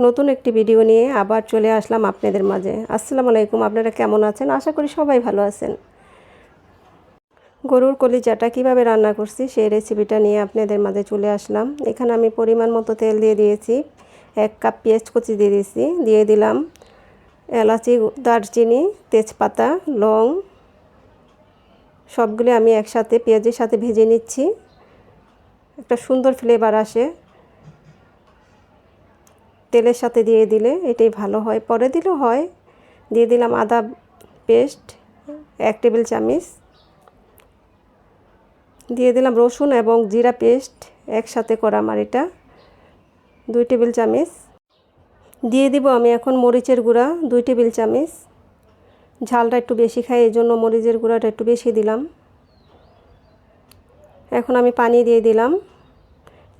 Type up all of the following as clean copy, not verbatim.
নতুন একটি ভিডিও নিয়ে আবার চলে আসলাম আপনাদের মাঝে। আসসালামু আলাইকুম, আপনারা কেমন আছেন? আশা করি সবাই ভালো আছেন। গরুর কলিজাটা কিভাবে রান্না করছি সেই রেসিপিটা নিয়ে আপনাদের মাঝে চলে আসলাম। এখানে আমি পরিমাণ মতো তেল দিয়ে দিয়েছি, 1 কাপ পেঁয়াজ কুচি দিয়ে দিয়েছি, দিয়ে দিলাম এলাচি, দারচিনি, তেজপাতা, লং, সবগুলো আমি একসাথে পেঁয়াজের সাথে ভেজে নিচ্ছি। একটা সুন্দর ফ্লেভার আসে তেলের সাথে দিয়ে দিলে, এটাই ভালো হয়। পরে দিলেও হয়। দিয়ে দিলাম আদা পেস্ট 1 টেবিল চামচ, দিয়ে দিলাম রসুন এবং জিরা পেস্ট একসাথে করা আমার এটা 2 টেবিল চামচ। দিয়ে দিব আমি এখন মরিচের গুঁড়া 2 টেবিল চামচ। ঝালটা একটু বেশি খাই, এই জন্য মরিচের গুঁড়াটা একটু বেশি দিলাম। এখন আমি পানি দিয়ে দিলাম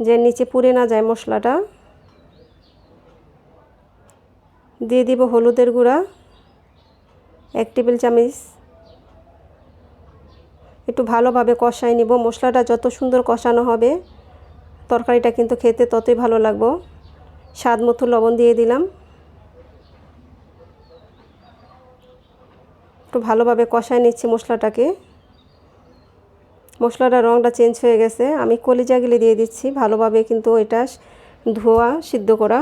যে নিচে পুড়ে না যায় মশলাটা। দিয়ে দিব হলুদের গুঁড়া 1 টেবিল চামচ। একটু ভালোভাবে কষাই নিব। মশলাটা যত সুন্দর কষানো হবে তরকারিটা কিন্তু খেতে ততই ভালো লাগবে। স্বাদ মতো লবণ দিয়ে দিলাম। একটু ভালোভাবে কষাই নিচ্ছি মশলাটাকে। মশলাটার রঙটা চেঞ্জ হয়ে গেছে। আমি কলিজাগুলি দিয়ে দিচ্ছি ভালোভাবে, কিন্তু এটা ধোয়া সিদ্ধ করা।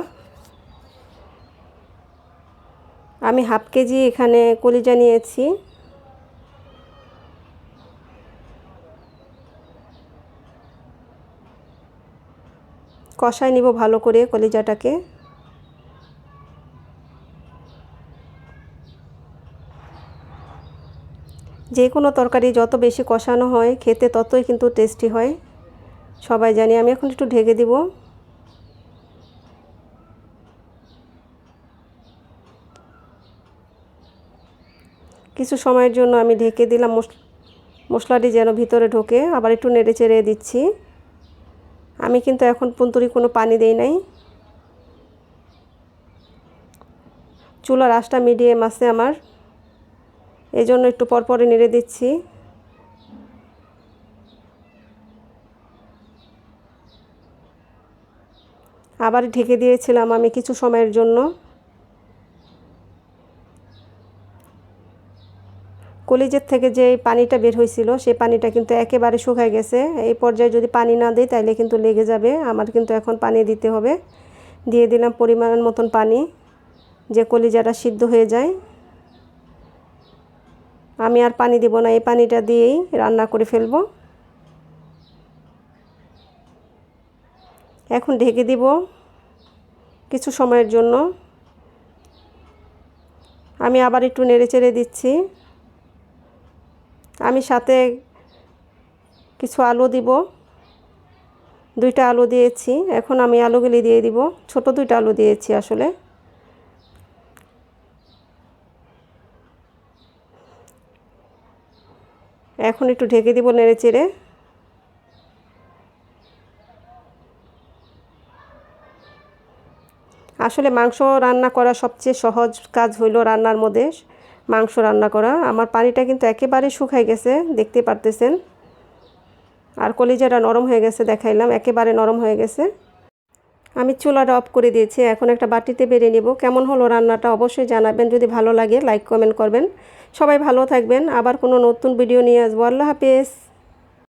আমি হাফ কেজি এখানে কলিজা নিয়েছি। কষাই নিব ভালো করে কলিজাটাকে। যে কোনো তরকারি যত বেশি কষানো হয় খেতে ততই কিন্তু টেস্টি হয়, সবাই জানি। আমি এখন একটু ঢেকে দিব। কিছু সময়ের জন্য আমি ঢেকে দিলাম, মশলাটি যেন ভিতরে ঢোকে। আবার একটু নেড়ে চেড়ে দিচ্ছি। আমি কিন্তু এখন পুনতুরি কোনো পানি দেই নাই। চুলার আঁচটা মিডিয়াম আছে আমার, এই জন্য একটু পরপরে নেড়ে দিচ্ছি। আবার ঢেকে দিয়েছিলাম আমি কিছু সময়ের জন্য। কলিজের থেকে যে পানিটা বের হয়েছিল সেই পানিটা কিন্তু একেবারে শুকায় গেছে। এই পর্যায়ে যদি পানি না দিই তাহলে কিন্তু লেগে যাবে। আমার কিন্তু এখন পানি দিতে হবে। দিয়ে দিলাম পরিমাণ মতন পানি, যে কলিজাটা সিদ্ধ হয়ে যায়। আমি আর পানি দেব না, এই পানিটা দিয়েই রান্না করে ফেলব। এখন ঢেকে দিব কিছু সময়ের জন্য। আমি আবার একটু নেড়ে চেড়ে দিচ্ছি। আমি সাথে কিছু আলু দিব, 2টা আলু দিয়েছি। এখন আমি আলুগুলি দিয়ে দিব। ছোট 2টা আলু দিয়েছি আসলে। এখন একটু ঢেকে দিব নেড়ে চেড়ে। আসলে মাংস রান্না করা সবচেয়ে সহজ কাজ হইলো রান্নার মধ্যে মাংস রান্না করা। আমার পানিটা কিন্তু একেবারে শুকাই গেছে, দেখতে পারতেছেন। আর কলিজাটা নরম হয়ে গেছে, দেখাইলাম একেবারে নরম হয়ে গেছে। আমি চুলাটা অফ করে দিয়েছি। এখন একটা বাটিতে বেড়ে নেব। কেমন হলো রান্নাটা অবশ্যই জানাবেন। যদি ভালো লাগে লাইক কমেন্ট করবেন। সবাই ভালো থাকবেন। আবার কোনো নতুন ভিডিও নিয়ে আসবো। আল্লাহ হাফেজ।